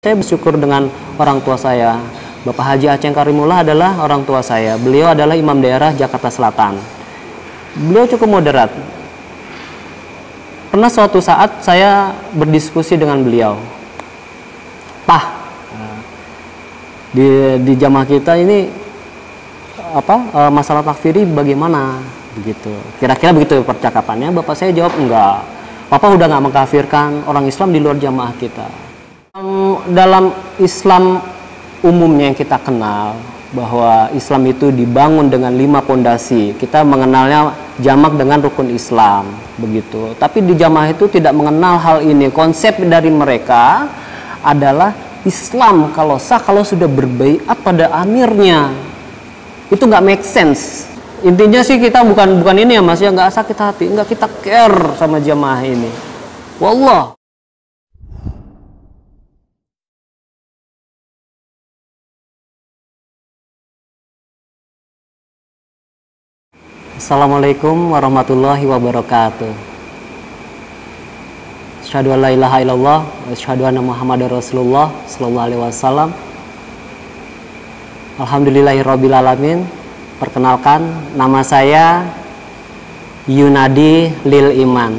Saya bersyukur dengan orang tua saya. Bapak Haji Aceng Karimullah adalah orang tua saya. Beliau adalah imam daerah Jakarta Selatan. Beliau cukup moderat. Pernah suatu saat saya berdiskusi dengan beliau. Pak, di jamaah kita ini masalah takfiri bagaimana? Begitu. Kira-kira begitu percakapannya. Bapak saya jawab enggak. Papa udah nggak mengkafirkan orang Islam di luar jamaah kita. Dalam Islam umumnya yang kita kenal bahwa Islam itu dibangun dengan 5 pondasi. Kita mengenalnya jamak dengan rukun Islam, begitu. Tapi di jamaah itu tidak mengenal hal ini. Konsep dari mereka adalah Islam kalau sah kalau sudah berbaiat pada amirnya. Itu nggak make sense. Intinya sih kita bukan ini ya Mas ya, nggak sakit hati, nggak kita care sama jamaah ini. Wallah. Assalamualaikum warahmatullahi wabarakatuh. Asyhadu an la ilaha illallah wa asyhadu anna Muhammadar Rasulullah sallallahu alaihi wasallam. Alhamdulillahirabbil alamin. Perkenalkan, nama saya Yunadi Lil Iman.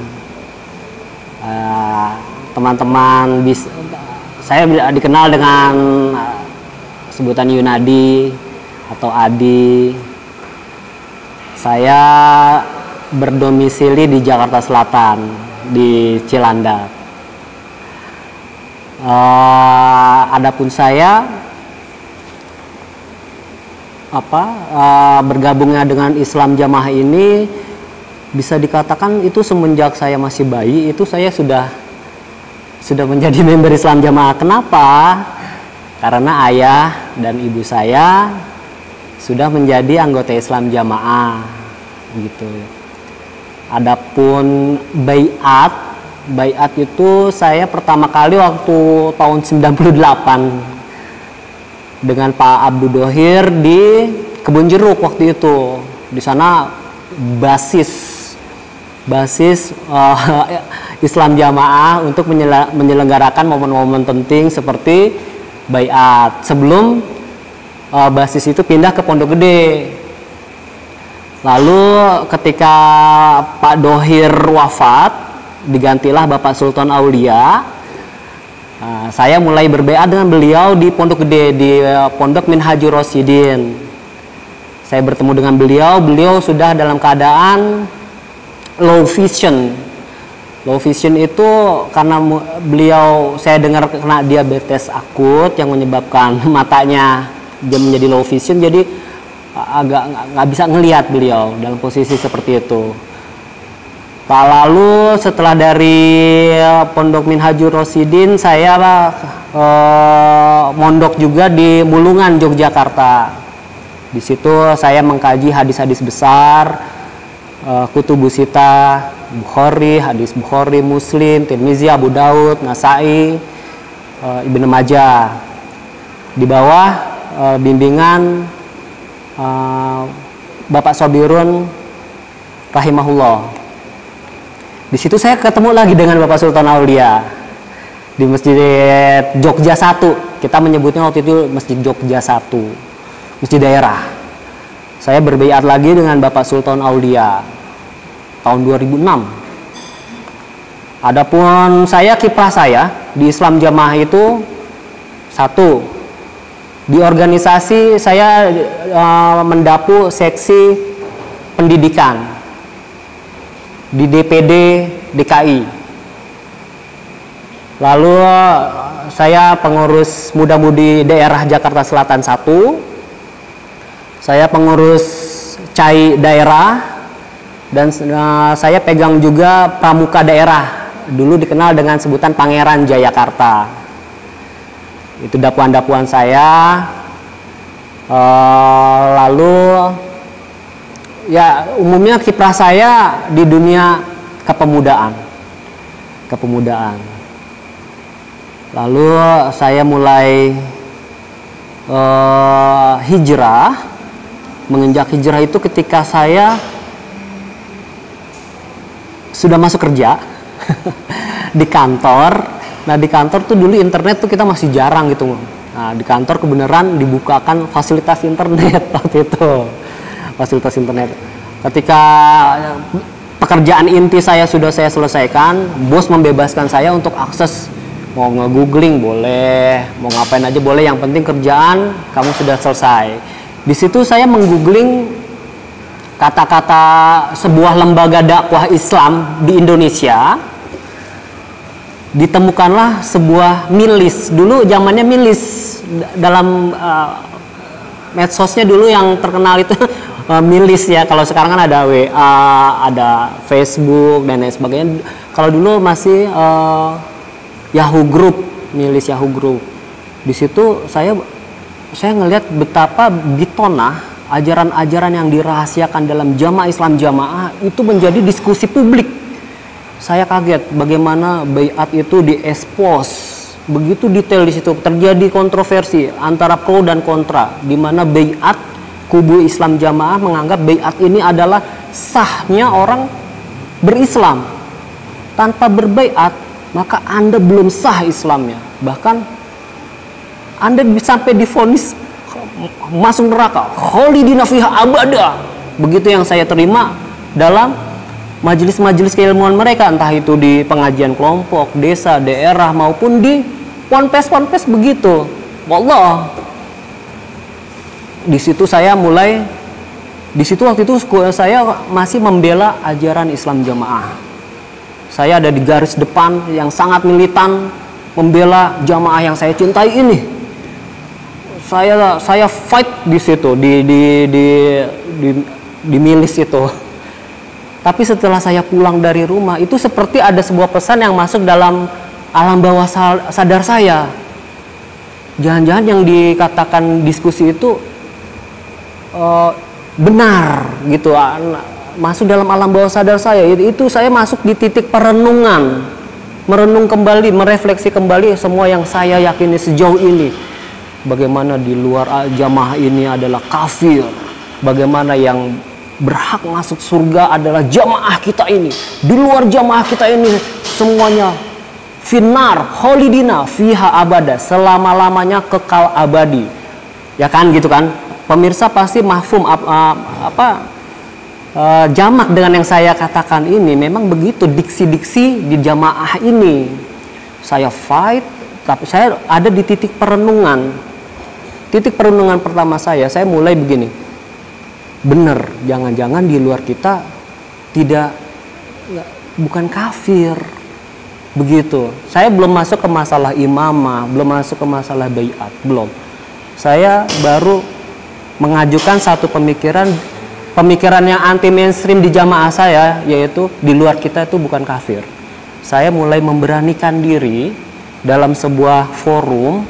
Teman-teman saya dikenal dengan sebutan Yunadi atau Adi. Saya berdomisili di Jakarta Selatan, di Cilandak. Adapun saya bergabungnya dengan Islam Jamaah ini bisa dikatakan itu semenjak saya masih bayi, itu saya sudah menjadi member Islam Jamaah. Kenapa? Karena ayah dan ibu saya sudah menjadi anggota Islam Jamaah, gitu. Adapun baiat itu saya pertama kali waktu tahun 98 dengan Pak Abdul Dohir di Kebun Jeruk waktu itu. Di sana basis Islam Jamaah untuk menyelenggarakan momen-momen penting seperti baiat. Sebelum basis itu pindah ke Pondok Gede. Lalu ketika Pak Dohir wafat, digantilah Bapak Sultan Aulia. Saya mulai berbaiat dengan beliau di Pondok Gede, di Pondok Minhajur Rosyidin. Saya bertemu dengan beliau sudah dalam keadaan low vision. Low vision itu karena saya dengar kena diabetes akut yang menyebabkan matanya dia menjadi low vision, jadi agak nggak bisa ngelihat beliau dalam posisi seperti itu. Lalu setelah dari Pondok Minhajur Rosyidin, saya mondok juga di Mulungan, Yogyakarta. Di situ saya mengkaji hadis-hadis besar, Kutubus Sittah, Bukhari, hadis Bukhari, Muslim, Tirmizi, Abu Daud, Nasai, Ibnu Majah. Di bawah bimbingan Bapak Sobirun rahimahullah. Di situ saya ketemu lagi dengan Bapak Sultan Aulia di Masjid Jogja 1. Kita menyebutnya waktu itu Masjid Jogja 1, masjid daerah. Saya berbaiat lagi dengan Bapak Sultan Aulia tahun 2006. Adapun kiprah saya di Islam Jamaah itu satu, di organisasi saya mendapu seksi pendidikan di DPD DKI. Lalu saya pengurus muda-mudi daerah Jakarta Selatan 1. Saya pengurus CAI daerah dan saya pegang juga pramuka daerah. Dulu dikenal dengan sebutan Pangeran Jayakarta. Itu dapuan-dapuan saya. Lalu ya umumnya kiprah saya di dunia kepemudaan. Lalu saya mulai hijrah. Menginjak hijrah itu ketika saya sudah masuk kerja di kantor Nah di kantor tuh dulu internet tuh kita masih jarang gitu. Nah di kantor kebenaran dibukakan fasilitas internet waktu itu, fasilitas internet. Ketika pekerjaan inti saya sudah saya selesaikan, bos membebaskan saya untuk akses, mau nge-googling boleh, mau ngapain aja boleh, yang penting kerjaan kamu sudah selesai. Di situ saya menggoogling kata-kata sebuah lembaga dakwah Islam di Indonesia. Ditemukanlah sebuah milis, dulu zamannya milis dalam medsosnya dulu yang terkenal itu milis ya. Kalau sekarang kan ada WA, ada Facebook dan lain sebagainya. Kalau dulu masih Yahoo Group, milis Yahoo Group. Di situ saya ngelihat betapa bitonah ajaran-ajaran yang dirahasiakan dalam jamaah Islam jamaah itu menjadi diskusi publik. Saya kaget bagaimana baiat itu diekspos begitu detail. Di situ terjadi kontroversi antara pro dan kontra, di mana baiat kubu Islam jamaah menganggap baiat ini adalah sahnya orang berislam. Tanpa berbaiat maka Anda belum sah Islamnya, bahkan Anda sampai divonis masuk neraka, khalidina fiha abada. Begitu yang saya terima dalam majelis-majelis keilmuan mereka, entah itu di pengajian kelompok, desa, daerah, maupun di ponpes begitu. Wallah. Di situ saya mulai, di situ waktu itu saya masih membela ajaran Islam jamaah. Saya ada di garis depan yang sangat militan membela jamaah yang saya cintai ini. Saya fight di situ di milis itu. Tapi setelah saya pulang dari rumah, itu seperti ada sebuah pesan yang masuk dalam alam bawah sadar saya. Jangan-jangan yang dikatakan diskusi itu benar gitu, masuk dalam alam bawah sadar saya. Itu saya masuk di titik perenungan, merenung kembali, merefleksi kembali semua yang saya yakini sejauh ini. Bagaimana di luar jamaah ini adalah kafir, bagaimana yang berhak masuk surga adalah jamaah kita ini. Di luar jamaah kita ini semuanya finnar khalidina fiha abada, selama-lamanya kekal abadi. Ya kan gitu kan? Pemirsa pasti mahfum jamak dengan yang saya katakan ini. Memang begitu diksi-diksi di jamaah ini. Saya fight, tapi saya ada di titik perenungan. Titik perenungan pertama saya mulai begini. Bener, jangan-jangan di luar kita bukan kafir. Begitu. Saya belum masuk ke masalah imamah, belum masuk ke masalah baiat, belum. Saya baru mengajukan satu pemikiran yang anti mainstream di jamaah saya, yaitu di luar kita itu bukan kafir. Saya mulai memberanikan diri dalam sebuah forum.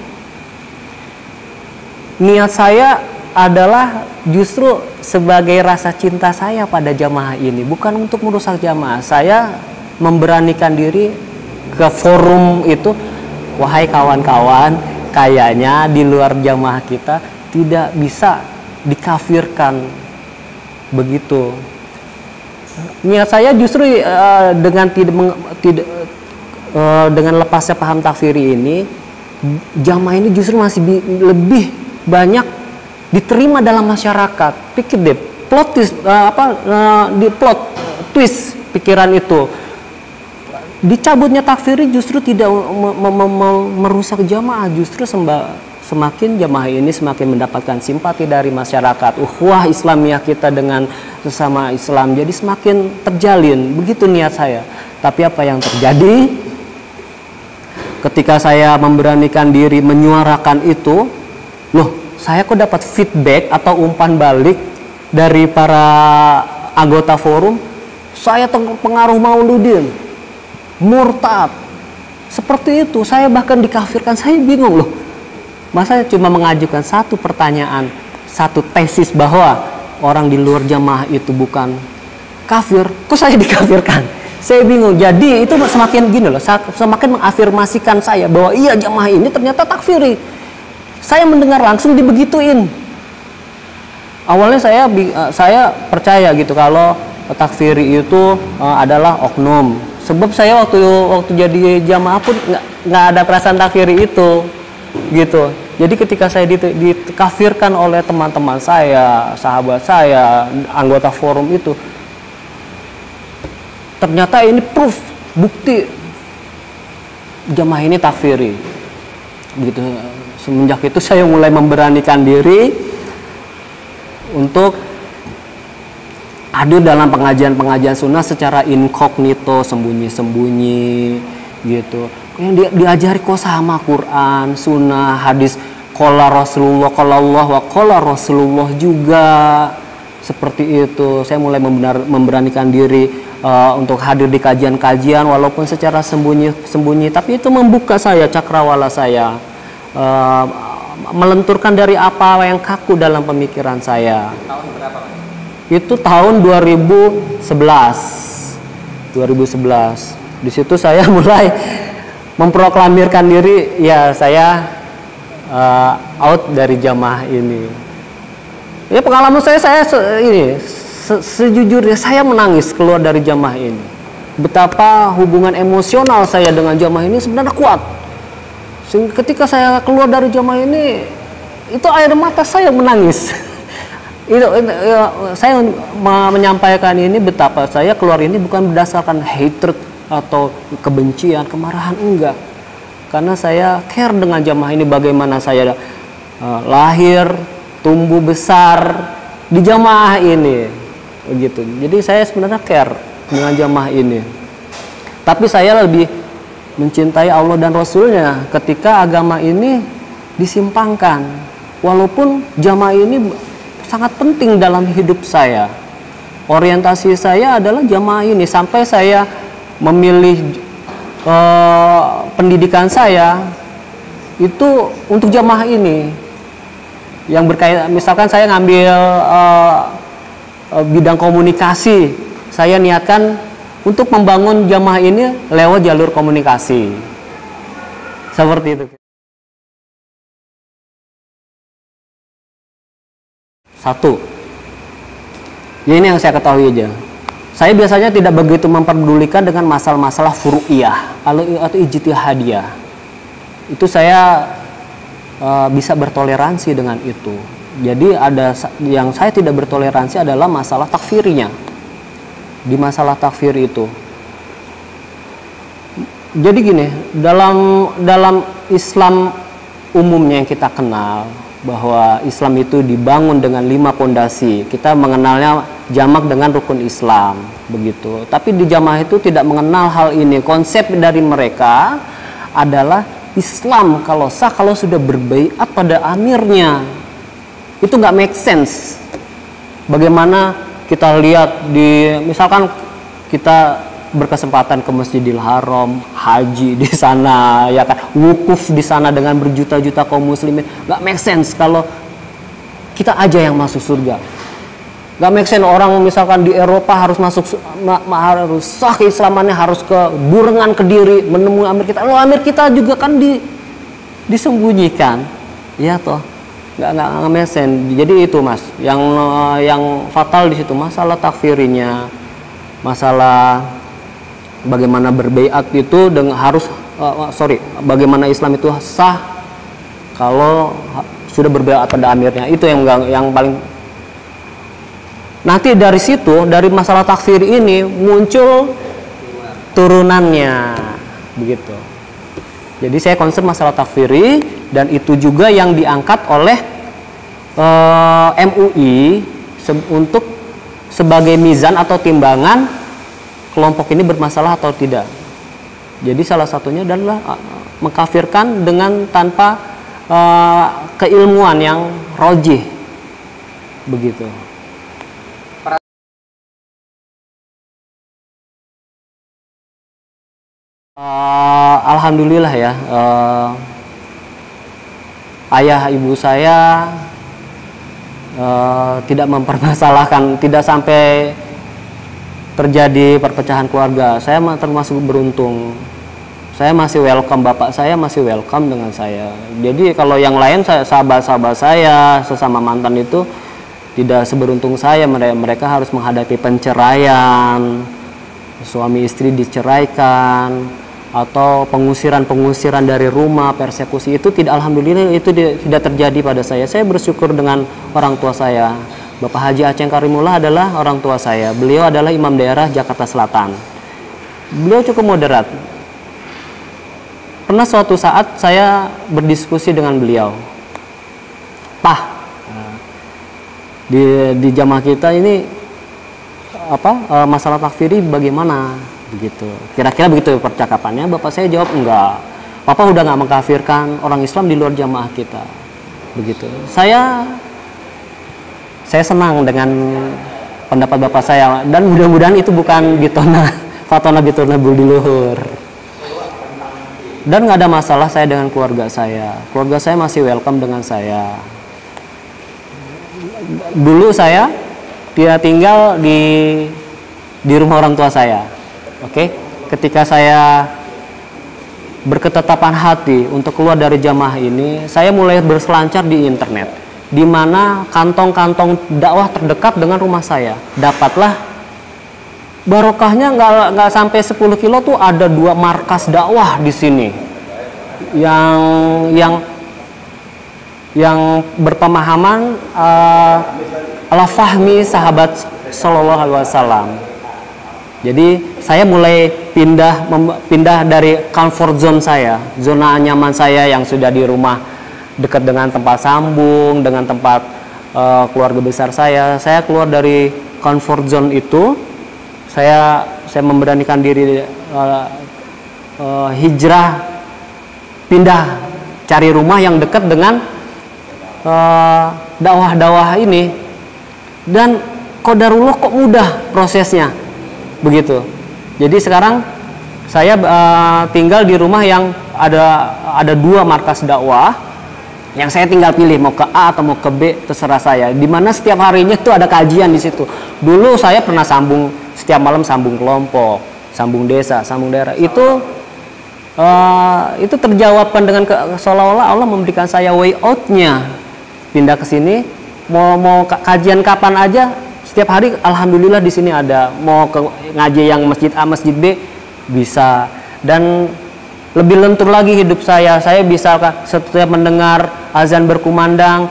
Niat saya adalah justru sebagai rasa cinta saya pada jamaah ini, bukan untuk merusak jamaah. Saya memberanikan diri ke forum itu, wahai kawan-kawan, kayaknya di luar jamaah kita tidak bisa dikafirkan. Begitu. Niat saya justru dengan lepasnya paham takfiri ini, jamaah ini justru masih lebih banyak diterima dalam masyarakat. Pikir deh, plot twist pikiran itu. Dicabutnya takfiri justru tidak merusak jamaah, justru semakin jamaah ini semakin mendapatkan simpati dari masyarakat. Ukhuwah Islamiyah kita dengan sesama Islam jadi semakin terjalin. Begitu niat saya. Tapi apa yang terjadi ketika saya memberanikan diri menyuarakan itu, saya kok dapat feedback atau umpan balik dari para anggota forum, saya terpengaruh Mauludin, murtad. Seperti itu, saya bahkan dikafirkan. Saya bingung loh. Masa cuma mengajukan satu pertanyaan, satu tesis bahwa orang di luar jamaah itu bukan kafir, kok saya dikafirkan? Saya bingung. Jadi itu semakin gini loh, semakin mengafirmasikan saya bahwa iya jamaah ini ternyata takfiri. Saya mendengar langsung dibegituin. Awalnya saya percaya gitu kalau takfiri itu adalah oknum. Sebab saya waktu jadi jamaah pun nggak ada perasaan takfiri itu, gitu. Jadi ketika saya dikafirkan oleh teman-teman saya, sahabat saya, anggota forum itu, ternyata ini proof, bukti jamaah ini takfiri, gitu. Semenjak itu saya mulai memberanikan diri untuk hadir dalam pengajian-pengajian sunnah secara inkognito, sembunyi-sembunyi, gitu. Yang diajari kok sama Quran, sunnah, hadis, qala Rasulullah, qala Allah wa qala Rasulullah juga, seperti itu. Saya mulai memberanikan diri untuk hadir di kajian-kajian walaupun secara sembunyi-sembunyi, tapi itu membuka saya, cakrawala saya, melenturkan dari apa yang kaku dalam pemikiran saya. Tahun berapa, Pak? Itu tahun 2011. Di situ saya mulai memproklamirkan diri, ya saya out dari jamaah ini. Ya pengalaman saya ini sejujurnya saya menangis keluar dari jamaah ini. Betapa hubungan emosional saya dengan jamaah ini sebenarnya kuat. Sehingga ketika saya keluar dari jamaah ini, itu air mata saya menangis. Saya menyampaikan ini betapa saya keluar ini bukan berdasarkan hatred atau kebencian, kemarahan, enggak. Karena saya care dengan jamaah ini, bagaimana saya lahir, tumbuh besar di jamaah ini, begitu. Jadi saya sebenarnya care dengan jamaah ini. Tapi saya lebih mencintai Allah dan Rasulnya ketika agama ini disimpangkan. Walaupun jamaah ini sangat penting dalam hidup saya. Orientasi saya adalah jamaah ini sampai saya memilih pendidikan saya itu untuk jamaah ini yang berkaitan. Misalkan saya ngambil bidang komunikasi, saya niatkan untuk membangun jamaah ini lewat jalur komunikasi, seperti itu. Satu, ya ini yang saya ketahui aja. Saya biasanya tidak begitu memperdulikan dengan masalah-masalah furu'iyah atau ijtihadiyah. Itu saya bisa bertoleransi dengan itu. Jadi ada yang saya tidak bertoleransi adalah masalah takfirinya. Di masalah takfir itu. Jadi gini, dalam Islam umumnya yang kita kenal, bahwa Islam itu dibangun dengan 5 pondasi. Kita mengenalnya jamak dengan rukun Islam, begitu. Tapi di jamaah itu tidak mengenal hal ini. Konsep dari mereka adalah Islam kalau sah kalau sudah berbaiat pada amirnya. Itu nggak make sense. Bagaimana kita lihat di, misalkan kita berkesempatan ke Masjidil Haram, haji di sana, ya kan, wukuf di sana dengan berjuta-juta kaum muslimin, nggak make sense kalau kita aja yang masuk surga. Nggak make sense orang misalkan di Eropa harus masuk, harus sah keislamannya, harus ke Burengan, Kediri, menemui amir kita. Loh, amir kita juga kan disembunyikan, ya toh, nggak make sense. Jadi itu mas, yang fatal di situ masalah takfirinya, masalah bagaimana berbaiat itu dengan harus bagaimana Islam itu sah kalau sudah berbaiat pada amirnya. Itu yang paling. Nanti dari situ, dari masalah takfir ini muncul turunannya, begitu. Jadi saya concern masalah takfiri, dan itu juga yang diangkat oleh MUI untuk sebagai mizan atau timbangan kelompok ini bermasalah atau tidak. Jadi salah satunya adalah mengkafirkan dengan tanpa keilmuan yang rojih, begitu. Alhamdulillah ya, ayah ibu saya tidak mempermasalahkan, tidak sampai terjadi perpecahan keluarga. Saya termasuk beruntung. Saya masih welcome, bapak saya masih welcome dengan saya. Jadi kalau yang lain, sahabat-sahabat saya sesama mantan itu tidak seberuntung saya. Mereka harus menghadapi penceraian, suami istri diceraikan, atau pengusiran dari rumah, persekusi itu tidak, alhamdulillah itu tidak terjadi pada saya. Saya bersyukur dengan orang tua saya. Bapak Haji Aceh Karimullah adalah orang tua saya. Beliau adalah imam daerah Jakarta Selatan. Beliau cukup moderat. Pernah suatu saat saya berdiskusi dengan beliau, Pak, di jamaah kita ini masalah takfiri bagaimana? Begitu. Kira-kira begitu percakapannya. Bapak saya jawab, enggak. Papa udah nggak mengkafirkan orang Islam di luar jamaah kita. Begitu. Saya senang dengan pendapat bapak saya, dan mudah-mudahan itu bukan fatona bitona budiluhur. Dan nggak ada masalah saya dengan keluarga saya. Keluarga saya masih welcome dengan saya. Dulu saya tinggal di rumah orang tua saya. Oke, ketika saya berketetapan hati untuk keluar dari jamaah ini, saya mulai berselancar di internet, di mana kantong-kantong dakwah terdekat dengan rumah saya. Dapatlah barokahnya nggak sampai 10 kilo tuh ada 2 markas dakwah di sini, yang berpemahaman ala fahmi sahabat Sallallahu Alaihi Wasallam. Jadi saya mulai pindah dari comfort zone saya, zona nyaman saya yang sudah di rumah dekat dengan tempat sambung, dengan tempat keluarga besar saya. Saya keluar dari comfort zone itu, saya memberanikan diri hijrah, pindah cari rumah yang dekat dengan dakwah-dakwah ini. Dan qadarullah kok mudah prosesnya. Begitu. Jadi sekarang saya tinggal di rumah yang ada 2 markas dakwah yang saya tinggal pilih mau ke A atau mau ke B, terserah saya. Dimana setiap harinya itu ada kajian di situ. Dulu saya pernah sambung setiap malam, sambung kelompok, sambung desa, sambung daerah. Itu terjawabkan dengan seolah-olah Allah memberikan saya way out-nya. Pindah ke sini, mau kajian kapan aja. Setiap hari alhamdulillah di sini ada. Mau ke ngaji yang masjid A, masjid B bisa. Dan lebih lentur lagi hidup saya. Saya bisa setiap mendengar azan berkumandang,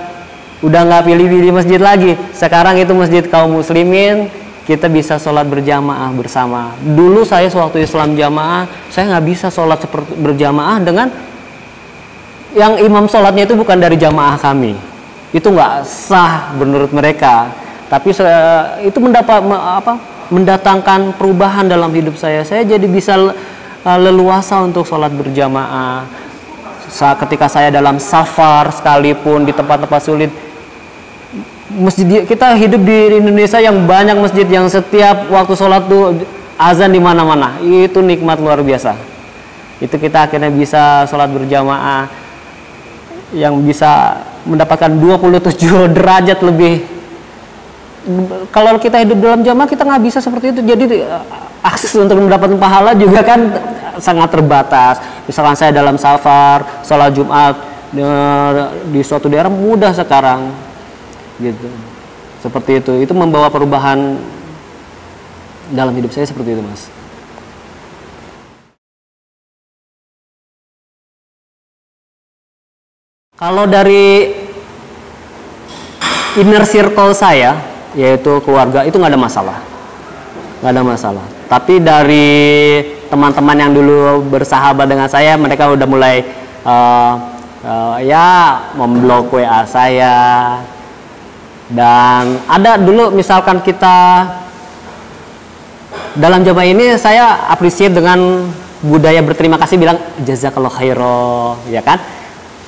udah nggak pilih-pilih masjid lagi. Sekarang itu masjid kaum muslimin, kita bisa sholat berjamaah bersama. Dulu saya sewaktu Islam jamaah, saya nggak bisa sholat berjamaah dengan yang imam sholatnya itu bukan dari jamaah kami. Itu nggak sah menurut mereka. Tapi itu mendatangkan perubahan dalam hidup saya. Saya jadi bisa leluasa untuk sholat berjamaah. Ketika saya dalam safar sekalipun di tempat-tempat sulit, masjid kita hidup di Indonesia yang banyak masjid yang setiap waktu sholat tuh azan di mana-mana. Itu nikmat luar biasa. Itu kita akhirnya bisa sholat berjamaah yang bisa mendapatkan 27 derajat lebih. Kalau kita hidup dalam jamaah kita nggak bisa seperti itu. Jadi akses untuk mendapatkan pahala juga kan sangat terbatas. Misalkan saya dalam safar, sholat Jumat di suatu daerah mudah sekarang, gitu. Seperti itu. Itu membawa perubahan dalam hidup saya seperti itu, Mas. Kalau dari inner circle saya, yaitu keluarga, itu nggak ada masalah. Tapi dari teman-teman yang dulu bersahabat dengan saya, mereka udah mulai memblok WA saya. Dan ada dulu misalkan kita dalam jamaah ini, saya appreciate dengan budaya berterima kasih, bilang jazakallah khairan, ya kan.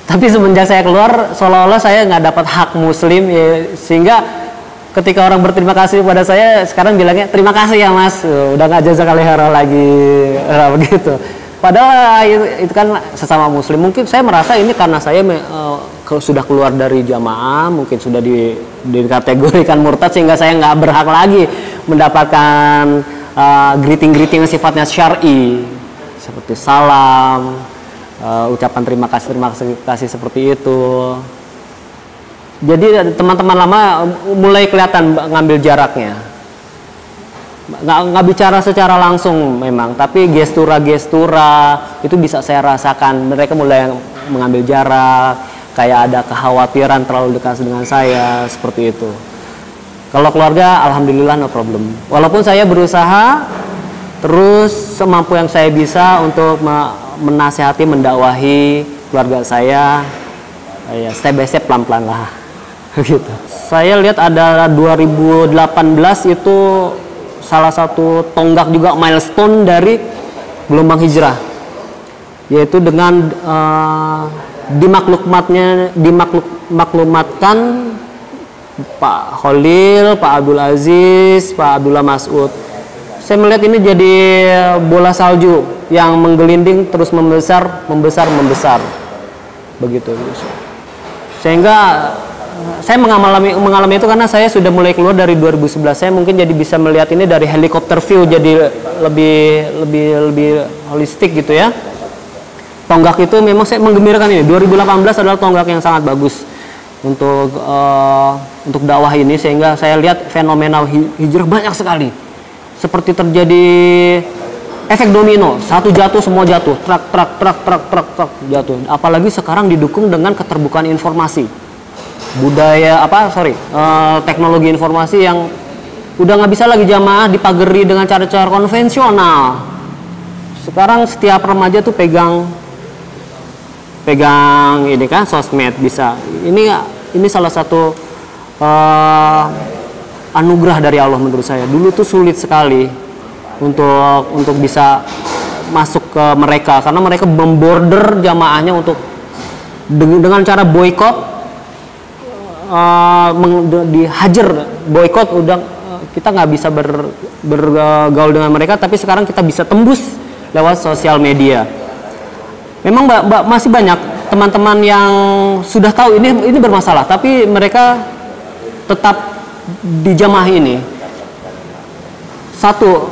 Tapi semenjak saya keluar, seolah-olah saya nggak dapat hak muslim, ya, sehingga ketika orang berterima kasih kepada saya, sekarang bilangnya terima kasih ya Mas, udah nggak jazakallahu khairan lagi, begitu. Padahal itu kan sesama muslim. Mungkin saya merasa ini karena saya sudah keluar dari jamaah, mungkin sudah dikategorikan murtad, sehingga saya nggak berhak lagi mendapatkan greeting yang sifatnya syar'i, seperti salam, ucapan terima kasih seperti itu. Jadi teman-teman lama mulai kelihatan ngambil jaraknya. nggak bicara secara langsung memang, tapi gestura-gestura itu bisa saya rasakan. Mereka mulai mengambil jarak, kayak ada kekhawatiran terlalu dekat dengan saya, seperti itu. Kalau keluarga, alhamdulillah no problem. Walaupun saya berusaha terus semampu yang saya bisa untuk menasihati, mendakwahi keluarga saya, ya step by step, pelan-pelan lah. Gitu. Saya lihat ada 2018 itu salah satu tonggak juga, milestone dari gelombang hijrah, yaitu dengan dimaklumatkan Pak Khalil, Pak Abdul Aziz, Pak Abdullah Mas'ud. Saya melihat ini jadi bola salju yang menggelinding terus membesar, begitu. Sehingga saya mengalami itu karena saya sudah mulai keluar dari 2011. Saya mungkin jadi bisa melihat ini dari helikopter view, jadi lebih holistik gitu ya. Tonggak itu memang saya menggembirakan ini. 2018 adalah tonggak yang sangat bagus untuk dakwah ini, sehingga saya lihat fenomena hijrah banyak sekali. Seperti terjadi efek domino, satu jatuh semua jatuh, trak jatuh. Apalagi sekarang didukung dengan keterbukaan informasi, teknologi informasi yang udah nggak bisa lagi jamaah dipagari dengan cara-cara konvensional. Sekarang setiap remaja tuh pegang ini kan, sosmed bisa. Ini salah satu anugerah dari Allah menurut saya. Dulu tuh sulit sekali untuk bisa masuk ke mereka, karena mereka memborder jamaahnya untuk dengan cara boykot, dihajar, boykot. Udah kita nggak bisa bergaul dengan mereka, tapi sekarang kita bisa tembus lewat sosial media. Memang masih banyak teman-teman yang sudah tahu ini bermasalah, tapi mereka tetap di jamaah ini. Satu,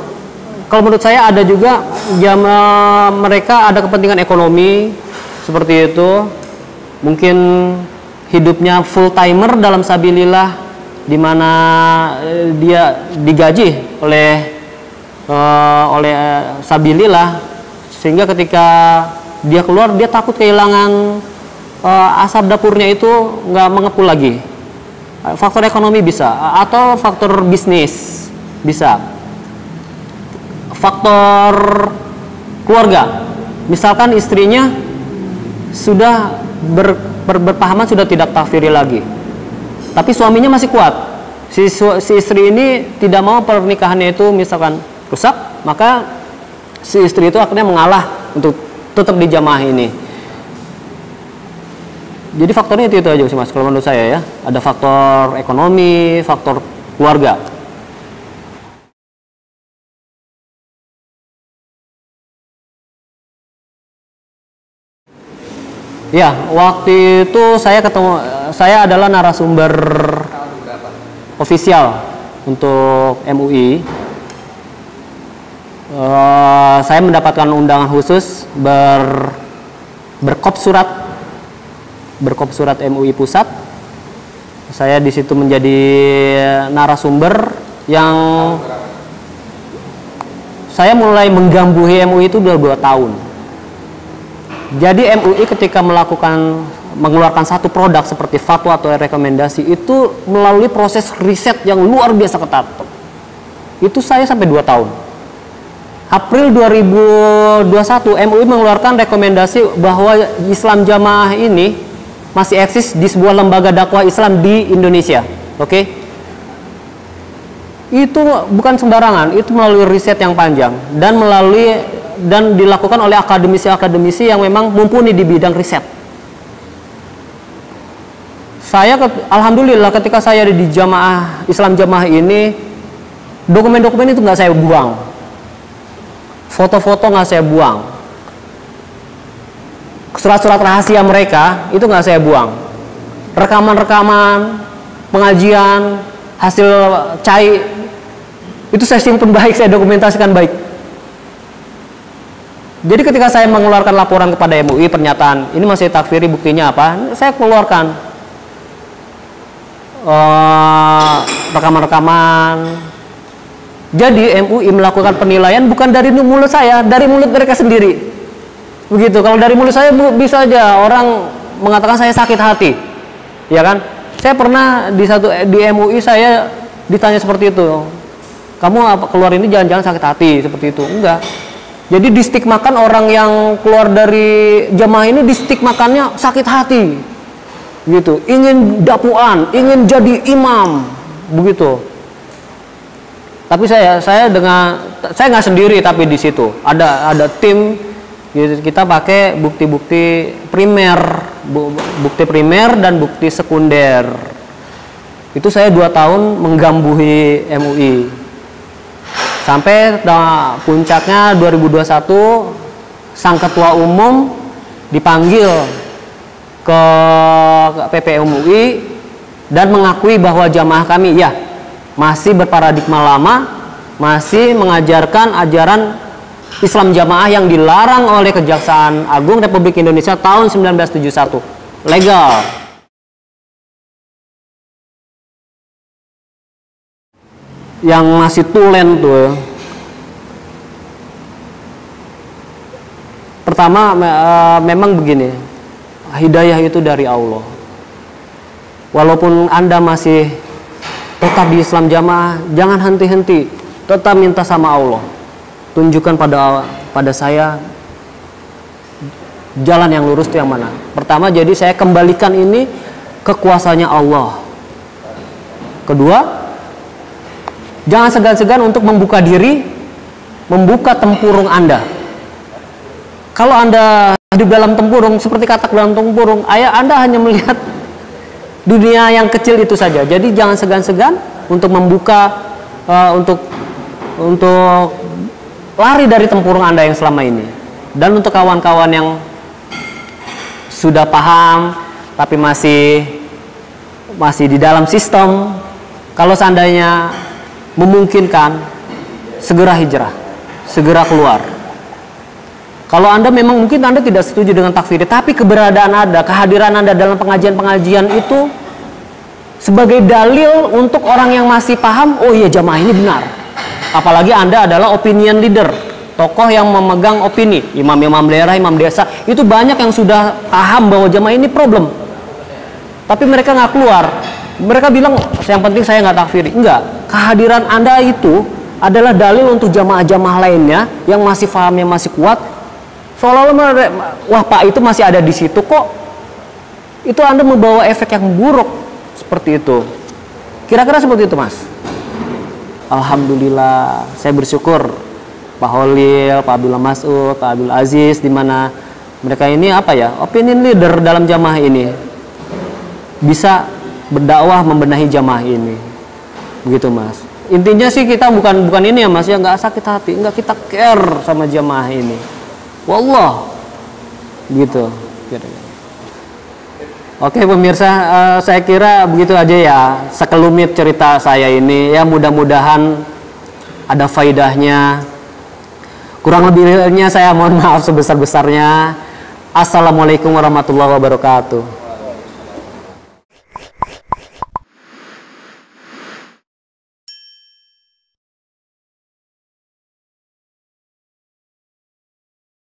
kalau menurut saya ada juga jamaah mereka ada kepentingan ekonomi seperti itu, mungkin hidupnya full timer dalam sabilillah, di mana dia digaji oleh sabilillah, sehingga ketika dia keluar dia takut kehilangan asap dapurnya itu nggak mengepul lagi. Faktor ekonomi bisa, atau faktor bisnis bisa, faktor keluarga. Misalkan istrinya sudah berpahaman, sudah tidak takfiri lagi, tapi suaminya masih kuat. Si istri ini tidak mau pernikahannya itu misalkan rusak, maka si istri itu akhirnya mengalah untuk tetap di jamaah ini. Jadi faktornya itu aja sih Mas, kalau menurut saya ya. Ada faktor ekonomi, faktor keluarga. Ya, waktu itu saya adalah narasumber ofisial untuk MUI. Saya mendapatkan undangan khusus berkop surat MUI Pusat. Saya di situ menjadi narasumber yang saya mulai menggambuhi MUI itu udah 2 tahun. Jadi MUI ketika mengeluarkan satu produk seperti fatwa atau rekomendasi itu melalui proses riset yang luar biasa ketat. Itu saya sampai 2 tahun. April 2021 MUI mengeluarkan rekomendasi bahwa Islam Jamaah ini masih eksis di sebuah lembaga dakwah Islam di Indonesia. Oke? Itu bukan sembarangan, itu melalui riset yang panjang dan dilakukan oleh akademisi-akademisi yang memang mumpuni di bidang riset. Alhamdulillah ketika saya di jamaah Islam Jamaah ini, dokumen-dokumen itu nggak saya buang, foto-foto nggak saya buang, surat-surat rahasia mereka itu nggak saya buang, rekaman-rekaman pengajian hasil cai itu saya simpan baik, saya dokumentasikan baik. Jadi ketika saya mengeluarkan laporan kepada MUI, pernyataan ini masih takfiri, buktinya apa, saya keluarkan rekaman-rekaman Jadi MUI melakukan penilaian bukan dari mulut saya, dari mulut mereka sendiri. Begitu. Kalau dari mulut saya bisa aja orang mengatakan saya sakit hati, ya kan? Saya pernah di MUI saya ditanya seperti itu. Kamu apa keluar ini jangan-jangan sakit hati seperti itu? Enggak. Jadi distigmakan orang yang keluar dari jamaah ini distigmakannya sakit hati, gitu. Ingin dapuan, ingin jadi imam, begitu. Tapi saya nggak sendiri, tapi di situ ada tim. Kita pakai bukti-bukti primer, bukti primer dan bukti sekunder. Itu saya 2 tahun menggambuhi MUI. Sampai puncaknya 2021 sang ketua umum dipanggil ke PP MUI dan mengakui bahwa jamaah kami ya masih berparadigma lama, masih mengajarkan ajaran Islam jamaah yang dilarang oleh Kejaksaan Agung Republik Indonesia tahun 1971. Legal. Yang masih tulen tuh. Pertama memang begini, hidayah itu dari Allah. Walaupun Anda masih tetap di Islam jamaah, jangan henti-henti, tetap minta sama Allah. Tunjukkan pada saya jalan yang lurus itu yang mana. Pertama, jadi saya kembalikan ini kekuasaannya Allah. Kedua, jangan segan-segan untuk membuka diri, membuka tempurung Anda. Kalau Anda hidup dalam tempurung, seperti katak dalam tempurung, Anda hanya melihat dunia yang kecil itu saja. Jadi jangan segan-segan untuk membuka, untuk lari dari tempurung Anda yang selama ini. Dan untuk kawan-kawan yang sudah paham, tapi masih di dalam sistem, kalau seandainya memungkinkan, segera hijrah, segera keluar. Kalau Anda memang mungkin Anda tidak setuju dengan takfiri, tapi keberadaan Anda, kehadiran Anda dalam pengajian-pengajian itu sebagai dalil untuk orang yang masih paham, oh iya jamaah ini benar. Apalagi Anda adalah opinion leader, tokoh yang memegang opini, imam-imam daerah, imam desa, itu banyak yang sudah paham bahwa jamaah ini problem. Tapi mereka nggak keluar. Mereka bilang, yang penting saya nggak takfiri. Enggak, kehadiran Anda itu adalah dalil untuk jamaah-jamaah lainnya yang masih paham, yang masih kuat. Seolah-olah, wah Pak itu masih ada di situ kok. Itu Anda membawa efek yang buruk seperti itu. Kira-kira seperti itu, Mas. Alhamdulillah, saya bersyukur Pak Holil, Pak Abdullah Mas'ud, Pak Abdul Aziz, di mana mereka ini opinion leader dalam jamaah ini, bisa berdakwah membenahi jamaah ini, begitu Mas. Intinya sih kita bukan ini ya Mas, ya nggak sakit hati, nggak, kita care sama jamaah ini, wallah, gitu. Oke pemirsa, saya kira begitu aja ya sekelumit cerita saya ini, ya mudah-mudahan ada faidahnya. Kurang lebihnya saya mohon maaf sebesar-besarnya. Assalamualaikum warahmatullahi wabarakatuh.